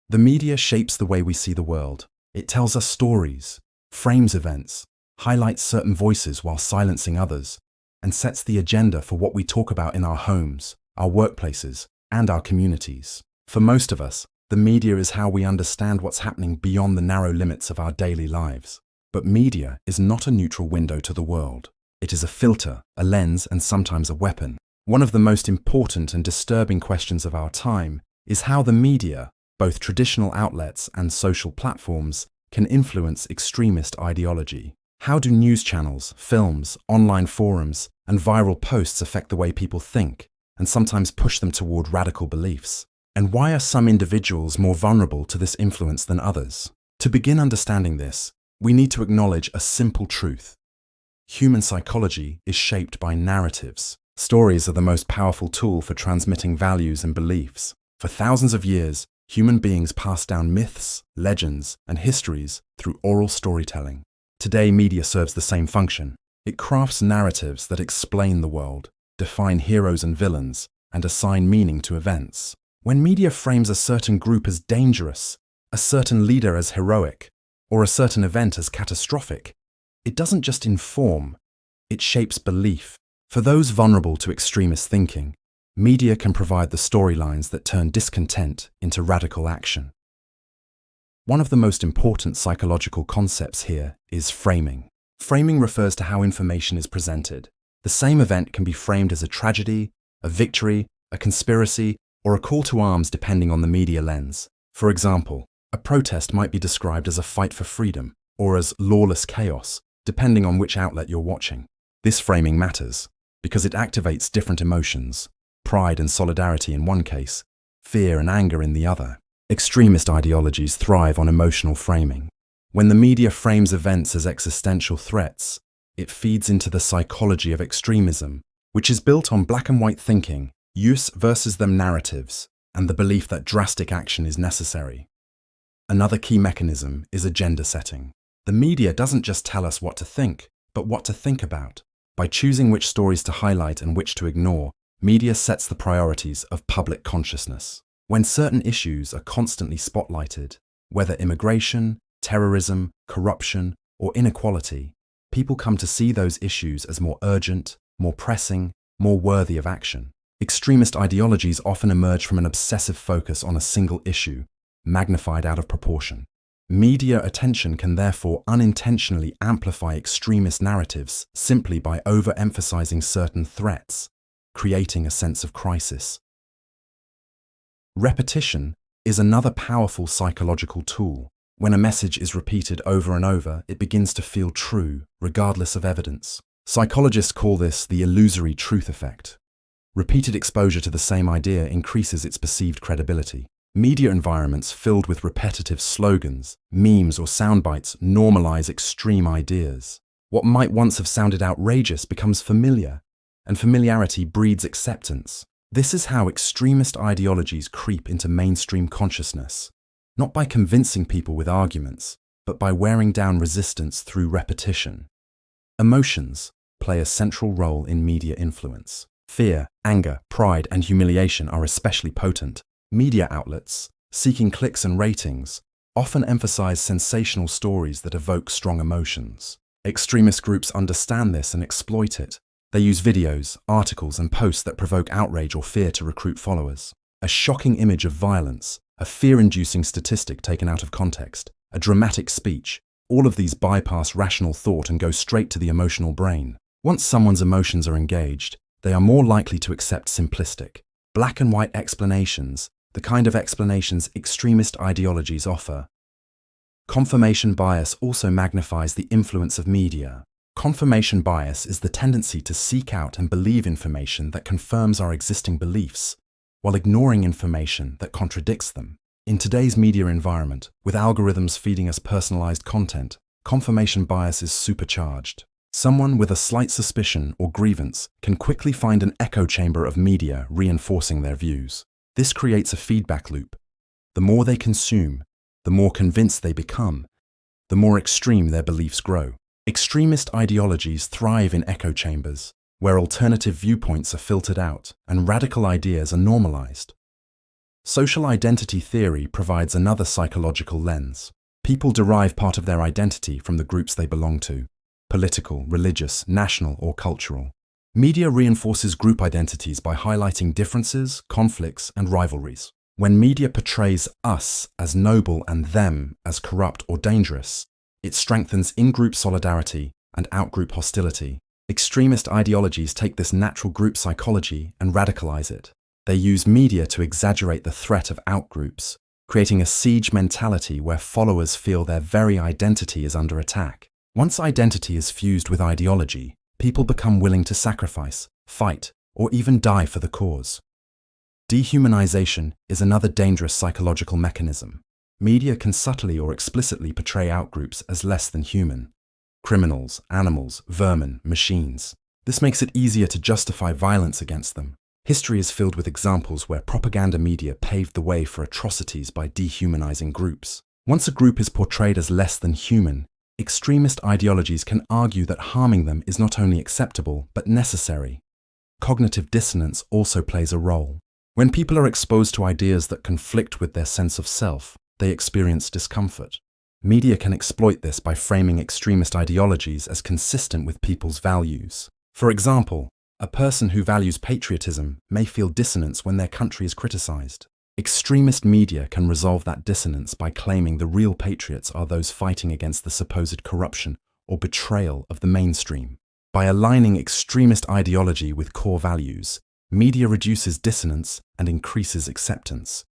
The media shapes the way we see the world. It tells us stories, frames events, highlights certain voices while silencing others, and sets the agenda for what we talk about in our homes, our workplaces, and our communities. For most of us, the media is how we understand what's happening beyond the narrow limits of our daily lives. But media is not a neutral window to the world. It is a filter, a lens, and sometimes a weapon. One of the most important and disturbing questions of our time is how the media, both traditional outlets and social platforms, can influence extremist ideology. How do news channels, films, online forums, and viral posts affect the way people think, and sometimes push them toward radical beliefs? And why are some individuals more vulnerable to this influence than others? To begin understanding this, we need to acknowledge a simple truth. Human psychology is shaped by narratives. Stories are the most powerful tool for transmitting values and beliefs. For thousands of years, human beings passed down myths, legends, and histories through oral storytelling. Today, media serves the same function. It crafts narratives that explain the world, define heroes and villains, and assign meaning to events. When media frames a certain group as dangerous, a certain leader as heroic, or a certain event as catastrophic, it doesn't just inform, it shapes belief. For those vulnerable to extremist thinking, media can provide the storylines that turn discontent into radical action. One of the most important psychological concepts here is framing. Framing refers to how information is presented. The same event can be framed as a tragedy, a victory, a conspiracy, or a call to arms depending on the media lens. For example, a protest might be described as a fight for freedom or as lawless chaos, depending on which outlet you're watching. This framing matters because it activates different emotions, pride and solidarity in one case, fear and anger in the other. Extremist ideologies thrive on emotional framing. When the media frames events as existential threats, it feeds into the psychology of extremism, which is built on black and white thinking, us versus them narratives, and the belief that drastic action is necessary. Another key mechanism is agenda setting. The media doesn't just tell us what to think, but what to think about. By choosing which stories to highlight and which to ignore, media sets the priorities of public consciousness. When certain issues are constantly spotlighted, whether immigration, terrorism, corruption, or inequality, people come to see those issues as more urgent, more pressing, more worthy of action. Extremist ideologies often emerge from an obsessive focus on a single issue, magnified out of proportion. Media attention can therefore unintentionally amplify extremist narratives simply by overemphasizing certain threats, creating a sense of crisis. Repetition is another powerful psychological tool. When a message is repeated over and over, it begins to feel true, regardless of evidence. Psychologists call this the illusory truth effect. Repeated exposure to the same idea increases its perceived credibility. Media environments filled with repetitive slogans, memes, or sound bites normalize extreme ideas. What might once have sounded outrageous becomes familiar, and familiarity breeds acceptance. This is how extremist ideologies creep into mainstream consciousness, not by convincing people with arguments, but by wearing down resistance through repetition. Emotions play a central role in media influence. Fear, anger, pride, and humiliation are especially potent. Media outlets, seeking clicks and ratings, often emphasize sensational stories that evoke strong emotions. Extremist groups understand this and exploit it. They use videos, articles, and posts that provoke outrage or fear to recruit followers. A shocking image of violence, a fear-inducing statistic taken out of context, a dramatic speech, all of these bypass rational thought and go straight to the emotional brain. Once someone's emotions are engaged, they are more likely to accept simplistic, black and white explanations, the kind of explanations extremist ideologies offer. Confirmation bias also magnifies the influence of media. Confirmation bias is the tendency to seek out and believe information that confirms our existing beliefs, while ignoring information that contradicts them. In today's media environment, with algorithms feeding us personalized content, confirmation bias is supercharged. Someone with a slight suspicion or grievance can quickly find an echo chamber of media reinforcing their views. This creates a feedback loop. The more they consume, the more convinced they become, the more extreme their beliefs grow. Extremist ideologies thrive in echo chambers, where alternative viewpoints are filtered out and radical ideas are normalized. Social identity theory provides another psychological lens. People derive part of their identity from the groups they belong to: political, religious, national, or cultural. Media reinforces group identities by highlighting differences, conflicts, and rivalries. When media portrays us as noble and them as corrupt or dangerous, it strengthens in-group solidarity and out-group hostility. Extremist ideologies take this natural group psychology and radicalize it. They use media to exaggerate the threat of outgroups, creating a siege mentality where followers feel their very identity is under attack. Once identity is fused with ideology, people become willing to sacrifice, fight, or even die for the cause. Dehumanization is another dangerous psychological mechanism. Media can subtly or explicitly portray outgroups as less than human: criminals, animals, vermin, machines. This makes it easier to justify violence against them. History is filled with examples where propaganda media paved the way for atrocities by dehumanizing groups. Once a group is portrayed as less than human, extremist ideologies can argue that harming them is not only acceptable but necessary. Cognitive dissonance also plays a role. When people are exposed to ideas that conflict with their sense of self, they experience discomfort. Media can exploit this by framing extremist ideologies as consistent with people's values. For example, a person who values patriotism may feel dissonance when their country is criticized. Extremist media can resolve that dissonance by claiming the real patriots are those fighting against the supposed corruption or betrayal of the mainstream. By aligning extremist ideology with core values, media reduces dissonance and increases acceptance.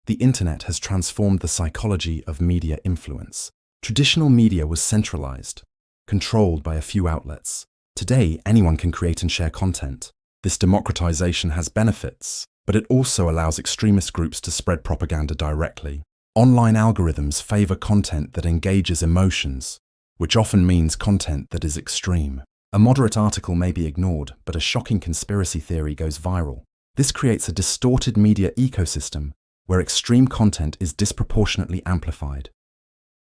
The internet has transformed the psychology of media influence. Traditional media was centralized, controlled by a few outlets. Today, anyone can create and share content. This democratization has benefits, but it also allows extremist groups to spread propaganda directly. Online algorithms favor content that engages emotions, which often means content that is extreme. A moderate article may be ignored, but a shocking conspiracy theory goes viral. This creates a distorted media ecosystem where extreme content is disproportionately amplified.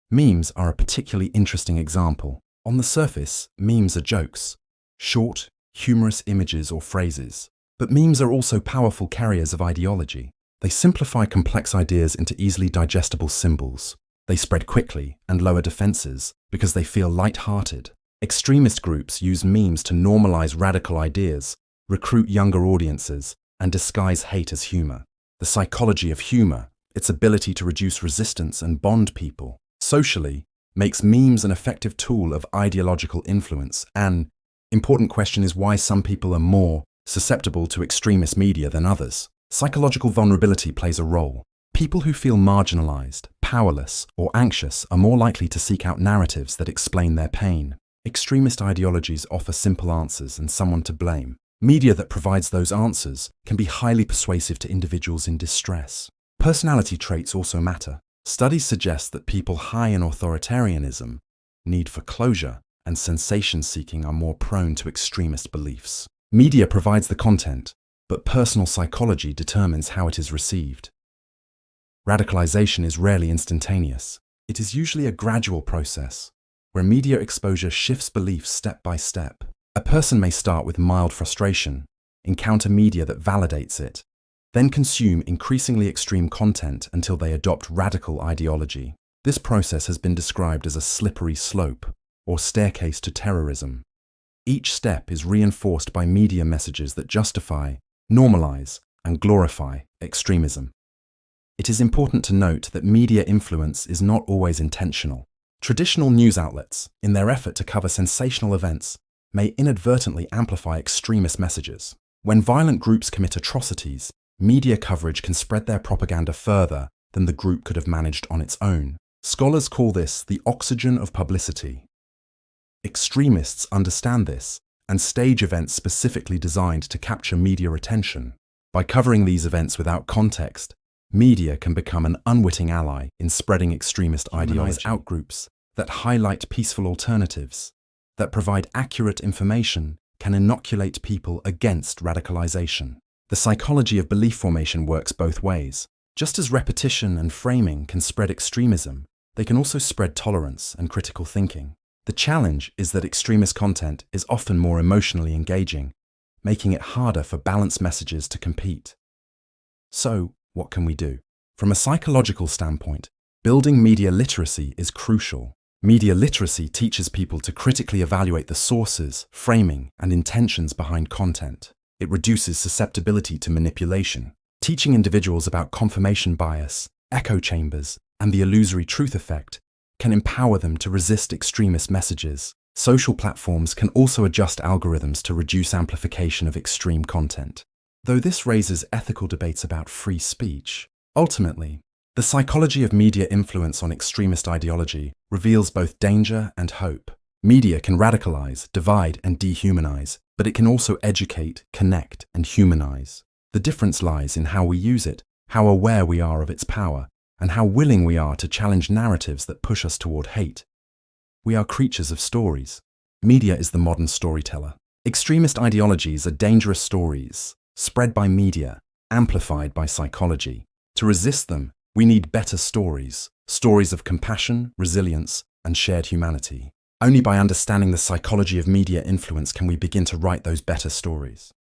Memes are a particularly interesting example. On the surface, memes are jokes, short, humorous images or phrases. But memes are also powerful carriers of ideology. They simplify complex ideas into easily digestible symbols. They spread quickly and lower defenses because they feel light-hearted. Extremist groups use memes to normalize radical ideas, recruit younger audiences, and disguise hate as humor. The psychology of humor, its ability to reduce resistance and bond people socially, makes memes an effective tool of ideological influence. An important question is why some people are more susceptible to extremist media than others. Psychological vulnerability plays a role. People who feel marginalized, powerless, or anxious are more likely to seek out narratives that explain their pain. Extremist ideologies offer simple answers and someone to blame. Media that provides those answers can be highly persuasive to individuals in distress. Personality traits also matter. Studies suggest that people high in authoritarianism, need for closure, and sensation-seeking are more prone to extremist beliefs. Media provides the content, but personal psychology determines how it is received. Radicalization is rarely instantaneous. It is usually a gradual process, where media exposure shifts beliefs step by step. A person may start with mild frustration, encounter media that validates it, then consume increasingly extreme content until they adopt radical ideology. This process has been described as a slippery slope, or staircase to terrorism. Each step is reinforced by media messages that justify, normalize, and glorify extremism. It is important to note that media influence is not always intentional. Traditional news outlets, in their effort to cover sensational events, may inadvertently amplify extremist messages. When violent groups commit atrocities, media coverage can spread their propaganda further than the group could have managed on its own. Scholars call this the oxygen of publicity. Extremists understand this and stage events specifically designed to capture media attention. By covering these events without context, media can become an unwitting ally in spreading extremist ideology. Outgroups that highlight peaceful alternatives, that provide accurate information, can inoculate people against radicalization. The psychology of belief formation works both ways. Just as repetition and framing can spread extremism, they can also spread tolerance and critical thinking. The challenge is that extremist content is often more emotionally engaging, making it harder for balanced messages to compete. So, What can we do? From a psychological standpoint, building media literacy is crucial. Media literacy teaches people to critically evaluate the sources, framing, and intentions behind content. It reduces susceptibility to manipulation, teaching individuals about confirmation bias, echo chambers, and the illusory truth effect can empower them to resist extremist messages. Social platforms can also adjust algorithms to reduce amplification of extreme content. Though this raises ethical debates about free speech, ultimately, the psychology of media influence on extremist ideology reveals both danger and hope. Media can radicalize, divide, and dehumanize, but it can also educate, connect, and humanize. The difference lies in how we use it, how aware we are of its power, and how willing we are to challenge narratives that push us toward hate. We are creatures of stories. Media is the modern storyteller. Extremist ideologies are dangerous stories, spread by media, amplified by psychology. To resist them, we need better stories, stories of compassion, resilience, and shared humanity. Only by understanding the psychology of media influence can we begin to write those better stories.